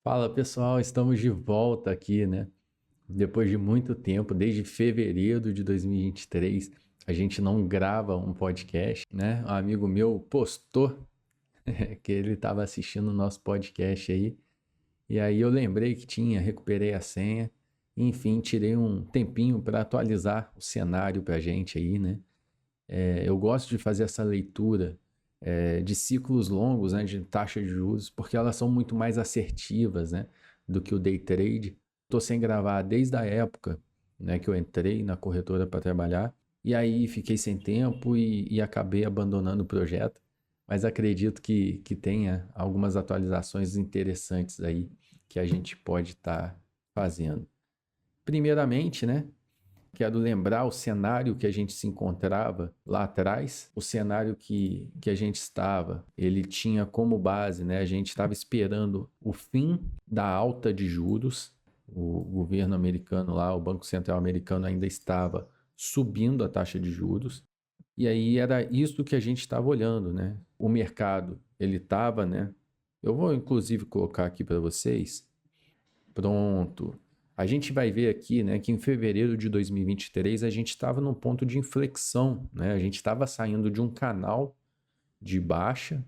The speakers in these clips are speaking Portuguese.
Fala pessoal, estamos de volta aqui, né? Depois de muito tempo, desde fevereiro de 2023, a gente não grava um podcast, né? Um amigo meu postou que ele estava assistindo o nosso podcast aí, e aí eu lembrei que tinha, recuperei a senha, e, enfim, tirei um tempinho para atualizar o cenário para a gente aí, né? Eu gosto de fazer essa leitura de ciclos longos, né, de taxa de juros, porque elas são muito mais assertivas, né, do que o day trade. Estou sem gravar desde a época, né, que eu entrei na corretora para trabalhar, e aí fiquei sem tempo e acabei abandonando o projeto, mas acredito que tenha algumas atualizações interessantes aí que a gente pode estar fazendo. Primeiramente, né, quero lembrar o cenário que a gente se encontrava lá atrás, o cenário que a gente estava, ele tinha como base, né? A gente estava esperando o fim da alta de juros, o governo americano lá, o Banco Central americano ainda estava subindo a taxa de juros, e aí era isso que a gente estava olhando, né? O mercado, ele estava, né? Eu vou inclusive colocar aqui para vocês. Pronto. A gente vai ver aqui, né, que em fevereiro de 2023 a gente estava num ponto de inflexão, né? A gente estava saindo de um canal de baixa.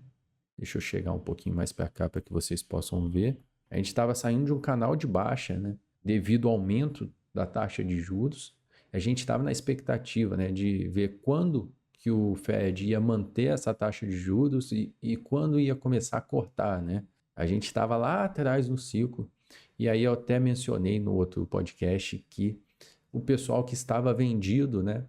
Deixa eu chegar um pouquinho mais para cá para que vocês possam ver. A gente estava saindo de um canal de baixa, né? Devido ao aumento da taxa de juros. A gente estava na expectativa, né, de ver quando que o Fed ia manter essa taxa de juros e quando ia começar a cortar, né? A gente estava lá atrás no ciclo. E aí eu até mencionei no outro podcast que o pessoal que estava vendido, né,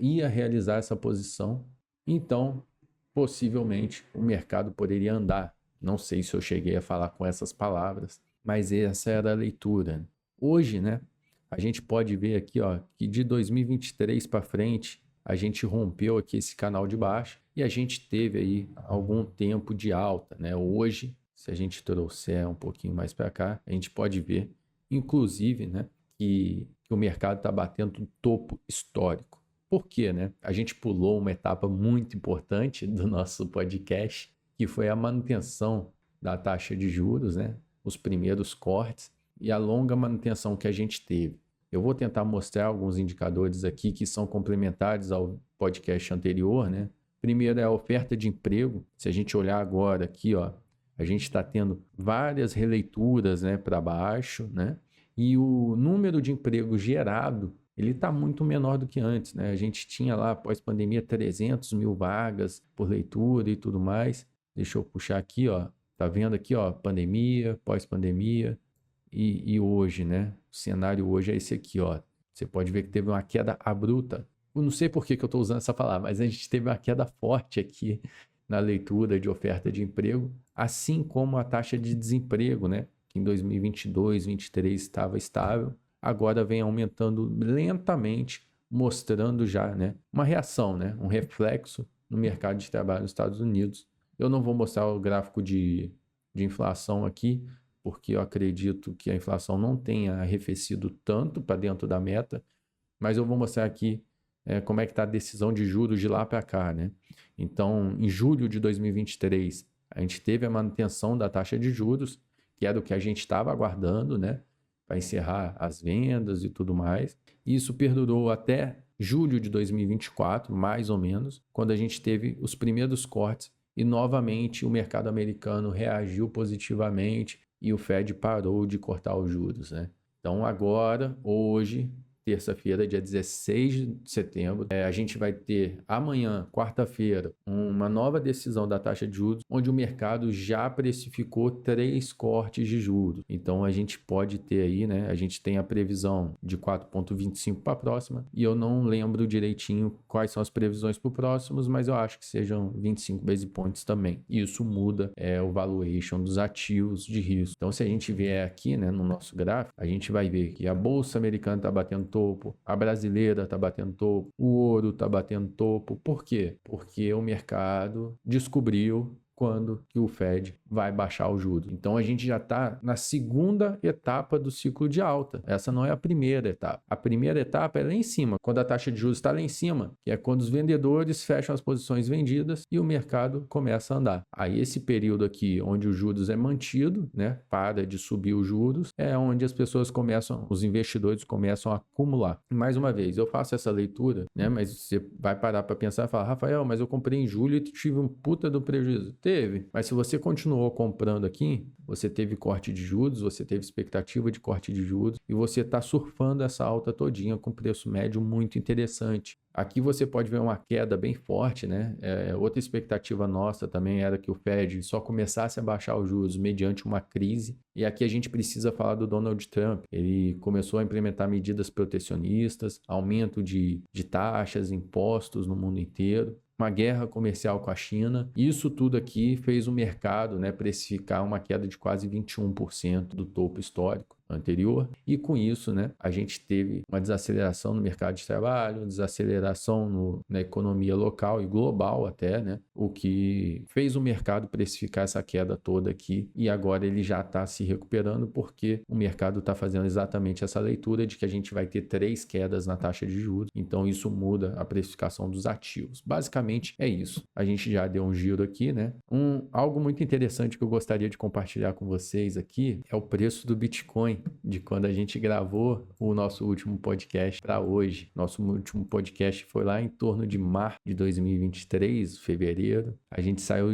ia realizar essa posição. Então, possivelmente, o mercado poderia andar. Não sei se eu cheguei a falar com essas palavras, mas essa era a leitura. Hoje, né, a gente pode ver aqui, ó, que de 2023 para frente, a gente rompeu aqui esse canal de baixa e a gente teve aí algum tempo de alta, né? Hoje, se a gente trouxer um pouquinho mais para cá, a gente pode ver, inclusive, né, que o mercado está batendo um topo histórico. Por quê, né? A gente pulou uma etapa muito importante do nosso podcast, que foi a manutenção da taxa de juros, né? Os primeiros cortes e a longa manutenção que a gente teve. Eu vou tentar mostrar alguns indicadores aqui que são complementares ao podcast anterior, né? Primeiro é a oferta de emprego. Se a gente olhar agora aqui, ó, a gente está tendo várias releituras, né, para baixo, né? E o número de emprego gerado ele está muito menor do que antes, né? A gente tinha lá, pós-pandemia, 300 mil vagas por leitura e tudo mais. Deixa eu puxar aqui, ó. Tá vendo aqui, ó, pandemia, pós-pandemia e hoje, né? O cenário hoje é esse aqui, ó. Você pode ver que teve uma queda abrupta. Eu não sei por que que eu estou usando essa palavra, mas a gente teve uma queda forte aqui na leitura de oferta de emprego, assim como a taxa de desemprego, né? Que em 2022, 2023 estava estável, agora vem aumentando lentamente, mostrando já, né, uma reação, né, um reflexo no mercado de trabalho nos Estados Unidos. Eu não vou mostrar o gráfico de inflação aqui, porque eu acredito que a inflação não tenha arrefecido tanto para dentro da meta, mas eu vou mostrar aqui como é que está a decisão de juros de lá para cá, né? Então, em julho de 2023, a gente teve a manutenção da taxa de juros, que era o que a gente estava aguardando, né? Para encerrar as vendas e tudo mais. E isso perdurou até julho de 2024, mais ou menos, quando a gente teve os primeiros cortes e novamente o mercado americano reagiu positivamente e o Fed parou de cortar os juros, né? Então agora, hoje, terça-feira, dia 16 de setembro. A gente vai ter amanhã, quarta-feira, uma nova decisão da taxa de juros, onde o mercado já precificou 3 cortes de juros. Então a gente pode ter aí, né? A gente tem a previsão de 4,25 para a próxima, e eu não lembro direitinho quais são as previsões para o próximos, mas eu acho que sejam 25 base points também. E isso muda o valuation dos ativos de risco. Então, se a gente vier aqui, né, no nosso gráfico, a gente vai ver que a bolsa americana está batendo topo, a brasileira está batendo topo, o ouro está batendo topo. Por quê? Porque o mercado descobriu quando que o Fed vai baixar o juros. Então a gente já está na segunda etapa do ciclo de alta. Essa não é a primeira etapa. A primeira etapa é lá em cima, quando a taxa de juros está lá em cima, que é quando os vendedores fecham as posições vendidas e o mercado começa a andar. Aí esse período aqui, onde o juros é mantido, né, para de subir os juros, é onde as pessoas começam, os investidores começam a acumular. Mais uma vez, eu faço essa leitura, né, mas você vai parar para pensar e falar, Rafael, mas eu comprei em julho e tive um puta do prejuízo. Teve, mas se você continuou comprando aqui, você teve corte de juros, você teve expectativa de corte de juros e você está surfando essa alta todinha com preço médio muito interessante. Aqui você pode ver uma queda bem forte, né? Outra expectativa nossa também era que o Fed só começasse a baixar os juros mediante uma crise. E aqui a gente precisa falar do Donald Trump. Ele começou a implementar medidas protecionistas, aumento de taxas, impostos no mundo inteiro, uma guerra comercial com a China. Isso tudo aqui fez o mercado, né, precificar uma queda de quase 21% do topo histórico anterior, e com isso, né, a gente teve uma desaceleração no mercado de trabalho, desaceleração na economia local e global até, né, o que fez o mercado precificar essa queda toda aqui, e agora ele já está se recuperando porque o mercado está fazendo exatamente essa leitura de que a gente vai ter 3 quedas na taxa de juros, então isso muda a precificação dos ativos. Basicamente é isso. A gente já deu um giro aqui, né? Algo muito interessante que eu gostaria de compartilhar com vocês aqui é o preço do Bitcoin, de quando a gente gravou o nosso último podcast para hoje. Nosso último podcast foi lá em torno de março de 2023, fevereiro. A gente saiu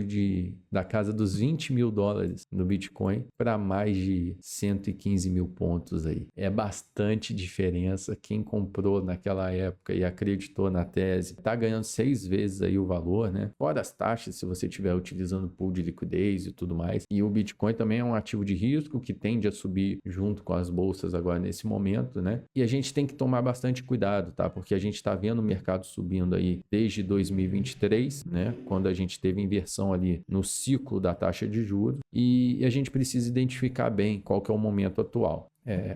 da casa dos 20 mil dólares no Bitcoin para mais de 115 mil pontos aí. É bastante diferença. Quem comprou naquela época e acreditou na tese está ganhando 6 vezes aí o valor, né? Fora as taxas, se você estiver utilizando pool de liquidez e tudo mais. E o Bitcoin também é um ativo de risco que tende a subir junto com as bolsas agora nesse momento, né? E a gente tem que tomar bastante cuidado, tá? Porque a gente está vendo o mercado subindo aí desde 2023, né? Quando a gente teve inversão ali no ciclo da taxa de juros, e a gente precisa identificar bem qual que é o momento atual.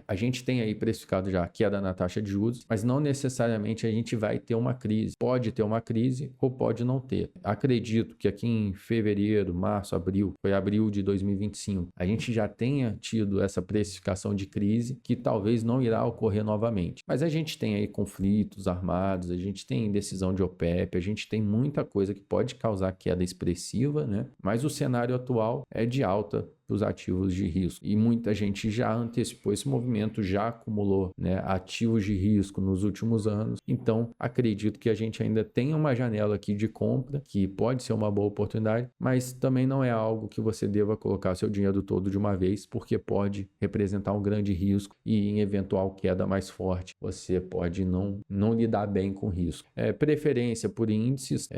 A gente tem aí precificado já a queda na taxa de juros, mas não necessariamente a gente vai ter uma crise. Pode ter uma crise ou pode não ter. Acredito que aqui em fevereiro, março, abril, foi abril de 2025, a gente já tenha tido essa precificação de crise que talvez não irá ocorrer novamente. Mas a gente tem aí conflitos armados, a gente tem decisão de OPEP, a gente tem muita coisa que pode causar queda expressiva, né? Mas o cenário atual é de alta dos ativos de risco. E muita gente já antecipou esse movimento, já acumulou, né, ativos de risco nos últimos anos. Então, acredito que a gente ainda tem uma janela aqui de compra, que pode ser uma boa oportunidade, mas também não é algo que você deva colocar seu dinheiro todo de uma vez, porque pode representar um grande risco e em eventual queda mais forte, você pode não lidar bem com o risco. Preferência por índices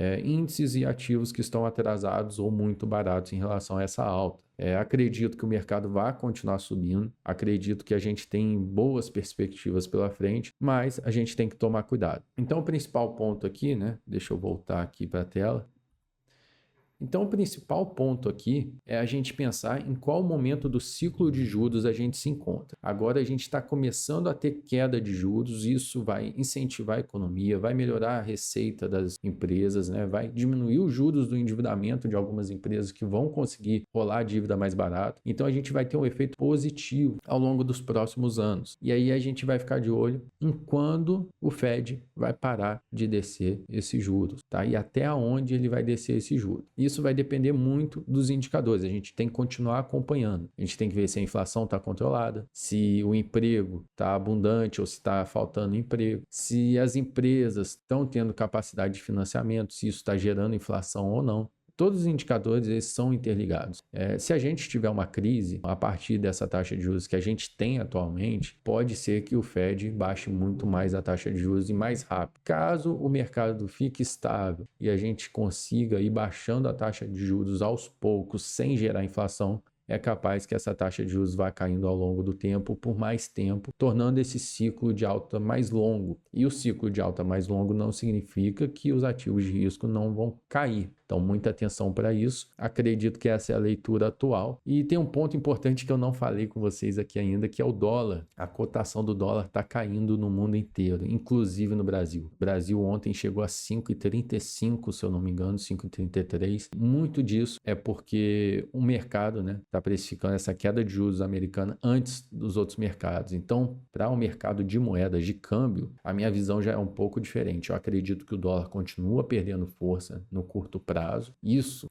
e ativos que estão atrasados ou muito baratos em relação a essa alta. Acredito que o mercado vai continuar subindo, acredito que a gente tem boas perspectivas pela frente, mas a gente tem que tomar cuidado. Então, o principal ponto aqui, né? Deixa eu voltar aqui para a tela. Então, o principal ponto aqui é a gente pensar em qual momento do ciclo de juros a gente se encontra. Agora a gente está começando a ter queda de juros, isso vai incentivar a economia, vai melhorar a receita das empresas, né? Vai diminuir os juros do endividamento de algumas empresas que vão conseguir rolar a dívida mais barato. Então, a gente vai ter um efeito positivo ao longo dos próximos anos. E aí a gente vai ficar de olho em quando o Fed vai parar de descer esses juros, tá? E até onde ele vai descer esses juros. Isso vai depender muito dos indicadores, a gente tem que continuar acompanhando. A gente tem que ver se a inflação está controlada, se o emprego está abundante ou se está faltando emprego, se as empresas estão tendo capacidade de financiamento, se isso está gerando inflação ou não. Todos os indicadores eles são interligados. Se a gente tiver uma crise, a partir dessa taxa de juros que a gente tem atualmente, pode ser que o Fed baixe muito mais a taxa de juros e mais rápido. Caso o mercado fique estável e a gente consiga ir baixando a taxa de juros aos poucos, sem gerar inflação, é capaz que essa taxa de juros vá caindo ao longo do tempo, por mais tempo, tornando esse ciclo de alta mais longo. E o ciclo de alta mais longo não significa que os ativos de risco não vão cair. Então, muita atenção para isso. Acredito que essa é a leitura atual. E tem um ponto importante que eu não falei com vocês aqui ainda, que é o dólar. A cotação do dólar está caindo no mundo inteiro, inclusive no Brasil. O Brasil ontem chegou a 5,35, se eu não me engano, 5,33. Muito disso é porque o mercado, né, está precificando essa queda de juros americana antes dos outros mercados. Então, para o mercado de moedas, de câmbio, a minha visão já é um pouco diferente. Eu acredito que o dólar continua perdendo força no curto prazo. Isso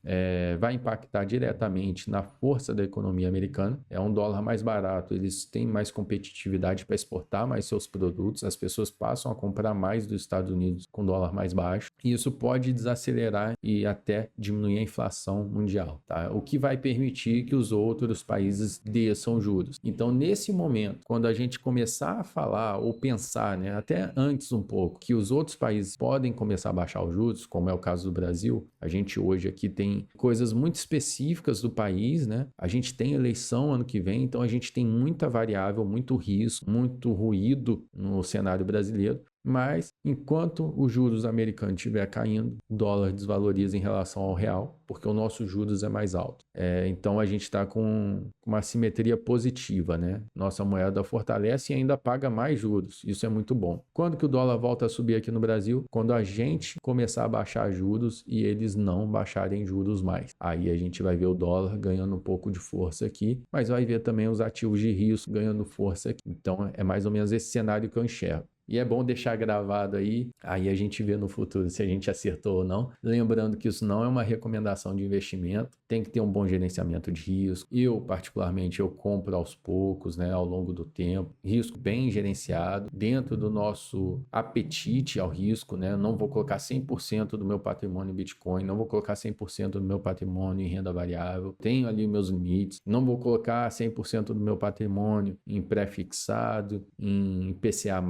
vai impactar diretamente na força da economia americana. É um dólar mais barato, eles têm mais competitividade para exportar mais seus produtos, as pessoas passam a comprar mais dos Estados Unidos com dólar mais baixo, e isso pode desacelerar e até diminuir a inflação mundial, tá? O que vai permitir que os outros países desçam juros. Então, nesse momento, quando a gente começar a falar ou pensar, né, até antes um pouco, que os outros países podem começar a baixar os juros, como é o caso do Brasil, a gente hoje aqui tem coisas muito específicas do país, né? A gente tem eleição ano que vem, então a gente tem muita variável, muito risco, muito ruído no cenário brasileiro. Mas, enquanto os juros americanos estiver caindo, o dólar desvaloriza em relação ao real, porque o nosso juros é mais alto. Então, a gente está com uma simetria positiva, né? Nossa moeda fortalece e ainda paga mais juros. Isso é muito bom. Quando que o dólar volta a subir aqui no Brasil? Quando a gente começar a baixar juros e eles não baixarem juros mais. Aí a gente vai ver o dólar ganhando um pouco de força aqui, mas vai ver também os ativos de risco ganhando força aqui. Então, é mais ou menos esse cenário que eu enxergo. E é bom deixar gravado aí a gente vê no futuro se a gente acertou ou não. Lembrando que isso não é uma recomendação de investimento, tem que ter um bom gerenciamento de risco. Eu, particularmente, eu compro aos poucos, né, ao longo do tempo. Risco bem gerenciado, dentro do nosso apetite ao risco, né? Não vou colocar 100% do meu patrimônio em Bitcoin, não vou colocar 100% do meu patrimônio em renda variável. Tenho ali meus limites. Não vou colocar 100% do meu patrimônio em pré-fixado, em IPCA+,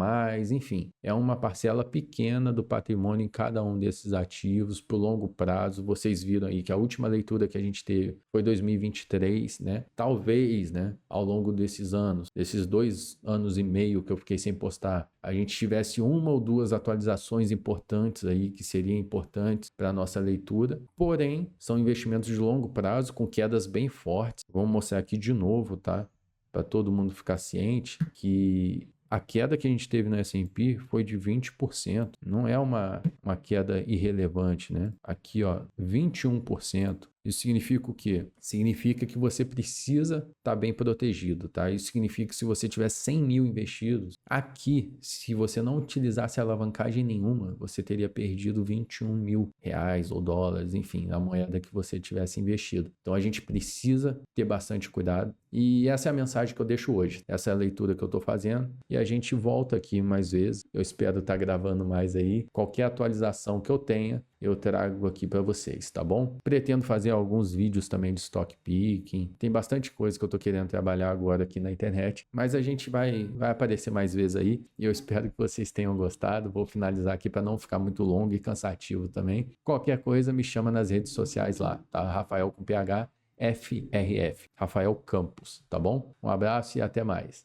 enfim, é uma parcela pequena do patrimônio em cada um desses ativos para o longo prazo. Vocês viram aí que a última leitura que a gente teve foi 2023, né? Talvez, né, ao longo desses anos, desses 2 anos e meio que eu fiquei sem postar, a gente tivesse uma ou duas atualizações importantes aí, que seriam importantes para a nossa leitura. Porém, são investimentos de longo prazo com quedas bem fortes. Vamos mostrar aqui de novo, tá? Para todo mundo ficar ciente que a queda que a gente teve no S&P foi de 20%. Não é uma queda irrelevante, né? Aqui, ó, 21%. Isso significa o quê? Significa que você precisa estar bem protegido, tá? Isso significa que se você tiver 100 mil investidos, aqui, se você não utilizasse alavancagem nenhuma, você teria perdido 21 mil reais ou dólares, enfim, a moeda que você tivesse investido. Então, a gente precisa ter bastante cuidado. E essa é a mensagem que eu deixo hoje. Essa é a leitura que eu estou fazendo. E a gente volta aqui mais vezes. Eu espero estar gravando mais aí. Qualquer atualização que eu tenha, eu trago aqui para vocês, tá bom? Pretendo fazer alguns vídeos também de stock picking. Tem bastante coisa que eu tô querendo trabalhar agora aqui na internet, mas a gente vai aparecer mais vezes aí e eu espero que vocês tenham gostado. Vou finalizar aqui para não ficar muito longo e cansativo também. Qualquer coisa me chama nas redes sociais lá, tá? Rafael com PH FRF, Rafael Campos, tá bom? Um abraço e até mais.